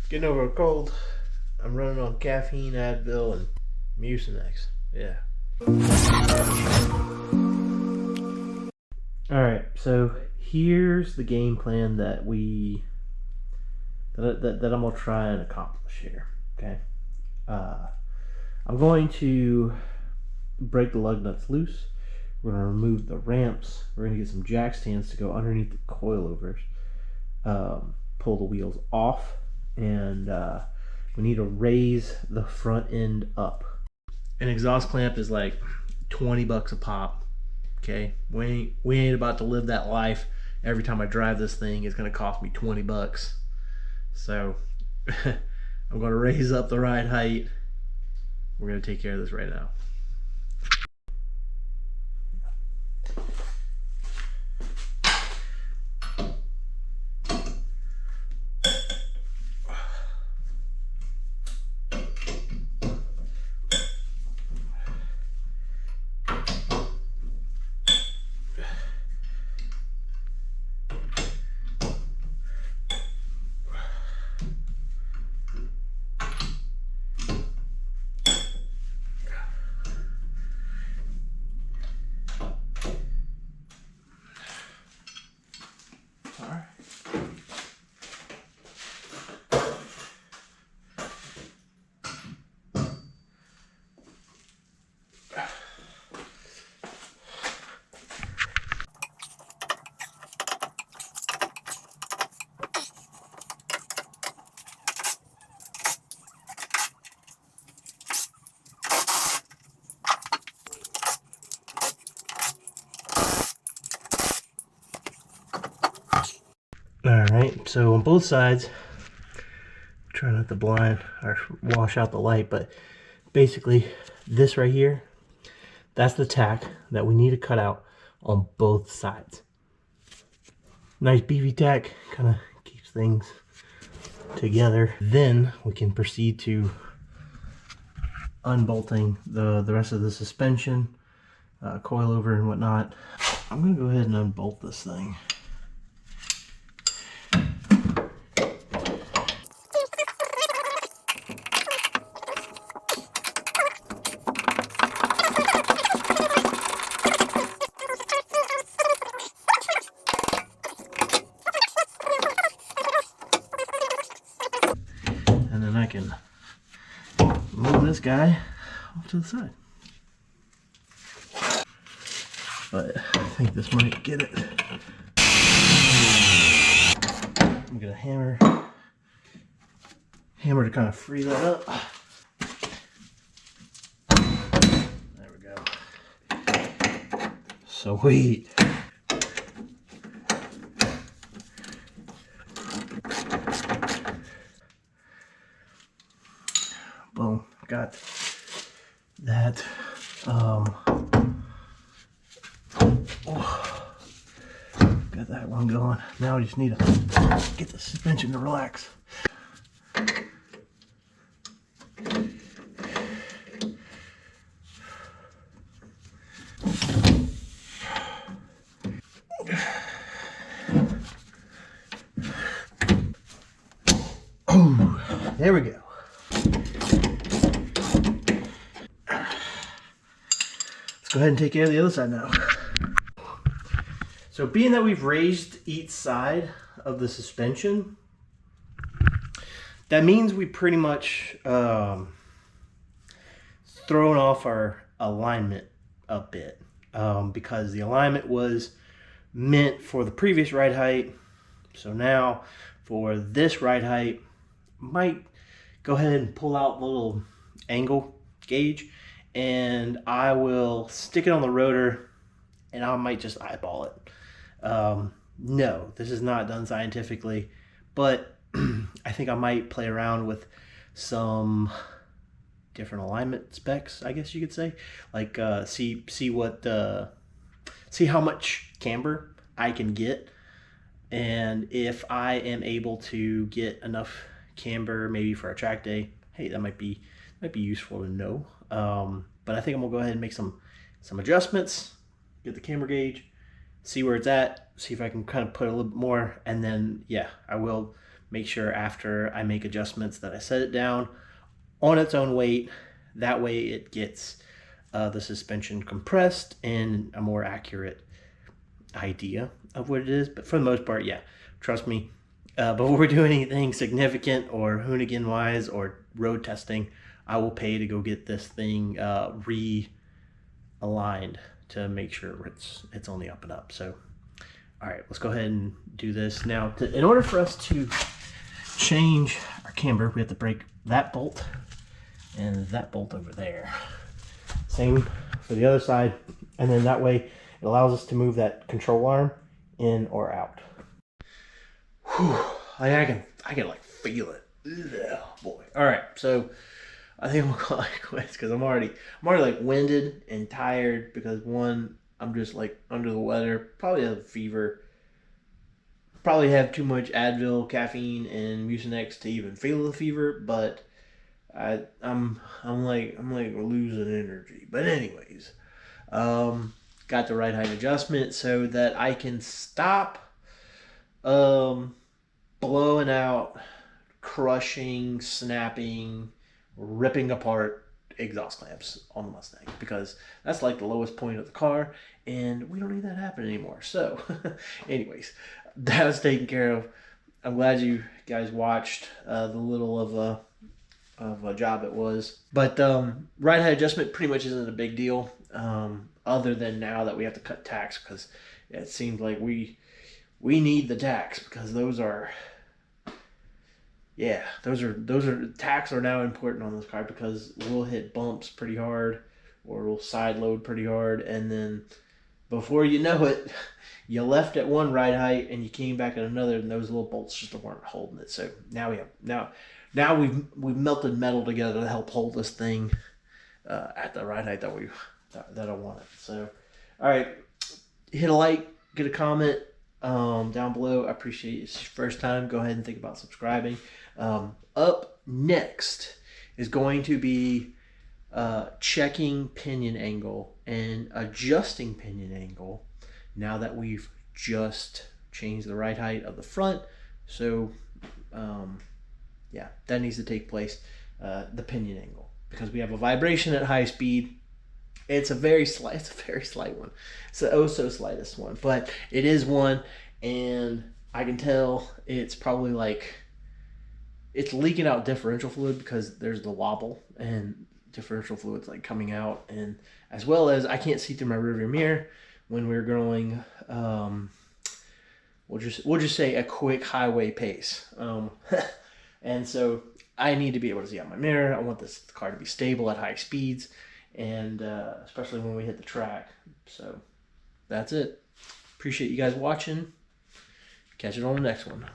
Getting over a cold. I'm running on caffeine, Advil, and Mucinex. Yeah. Alright, so here's the game plan that I'm gonna try and accomplish here. Okay. I'm going to break the lug nuts loose. We're gonna remove the ramps. We're gonna get some jack stands to go underneath the coilovers. Pull the wheels off, and we need to raise the front end up. An exhaust clamp is like 20 bucks a pop. Okay, we ain't about to live that life. Every time I drive this thing, it's gonna cost me 20 bucks. So I'm gonna raise up the ride height. We're gonna take care of this right now. Alright, so on both sides, try not to blind or wash out the light, but basically this right here, that's the tack that we need to cut out on both sides. Nice beefy tack, kind of keeps things together. Then we can proceed to unbolting the rest of the suspension, coilover and whatnot. I'm gonna go ahead and unbolt this thing. And then I can move this guy off to the side. But I think this might get it. I'm gonna hammer to kind of free that up. There we go. Sweet. Boom, got that. Got that one going. Now I just need to get the suspension to relax. Oh, there we go. Let's go ahead and take care of the other side now. So being that we've raised each side of the suspension, that means we pretty much thrown off our alignment a bit, because the alignment was meant for the previous ride height. So now for this ride height, might go ahead and pull out the little angle gauge, and I will stick it on the rotor, and I might just eyeball it. No, this is not done scientifically, but I think I might play around with some different alignment specs, I guess you could say. Like see how much camber I can get, and if I am able to get enough camber maybe for a track day, hey, that might be useful to know. But I think I'm gonna go ahead and make some adjustments, get the camber gauge, see where it's at, see if I can kind of put a little bit more, and then yeah, I will make sure after I make adjustments that I set it down on its own weight. That way it gets the suspension compressed and a more accurate idea of what it is. But for the most part, yeah, trust me, before we do anything significant or Hoonigan wise or road testing, I will pay to go get this thing realigned to make sure it's on the up and up. So all right, let's go ahead and do this now. In order for us to change our camber, we have to break that bolt and that bolt over there. Same for the other side, and then that way it allows us to move that control arm in or out. Whew, like I can like feel it. Ugh, boy. All right, so I think I'm gonna call it quits because I'm already like winded and tired because one, I'm just like under the weather, probably have a fever, probably have too much Advil, caffeine, and Mucinex to even feel the fever, but I'm like losing energy. But anyways, got the ride height adjustment so that I can stop blowing out, crushing, snapping, ripping apart exhaust clamps on the Mustang, because that's like the lowest point of the car and we don't need that happen anymore. So anyways, that was taken care of. I'm glad you guys watched the little of a job it was. But ride height adjustment pretty much isn't a big deal, other than now that we have to cut tacks, because it seems like we need the tacks, because those are tacks are now important on this car, because we'll hit bumps pretty hard or we'll side load pretty hard, and then before you know it, you left at one ride height and you came back at another, and those little bolts just weren't holding it. So now we've melted metal together to help hold this thing at the ride height that I wanted. So all right, hit a like, get a comment down below. I appreciate it. It's your first time, go ahead and think about subscribing. Up next is going to be checking pinion angle and adjusting pinion angle now that we've just changed the ride height of the front. So yeah, that needs to take place, the pinion angle, because we have a vibration at high speed. It's a very slight one. It's the oh so slightest one, but it is one, and I can tell it's probably like it's leaking out differential fluid, because there's the wobble and differential fluid's like coming out, and as well as I can't see through my rearview mirror when we're going we'll just say a quick highway pace, and so I need to be able to see out my mirror. I want this car to be stable at high speeds, and especially when we hit the track. So that's it. Appreciate you guys watching. Catch it on the next one.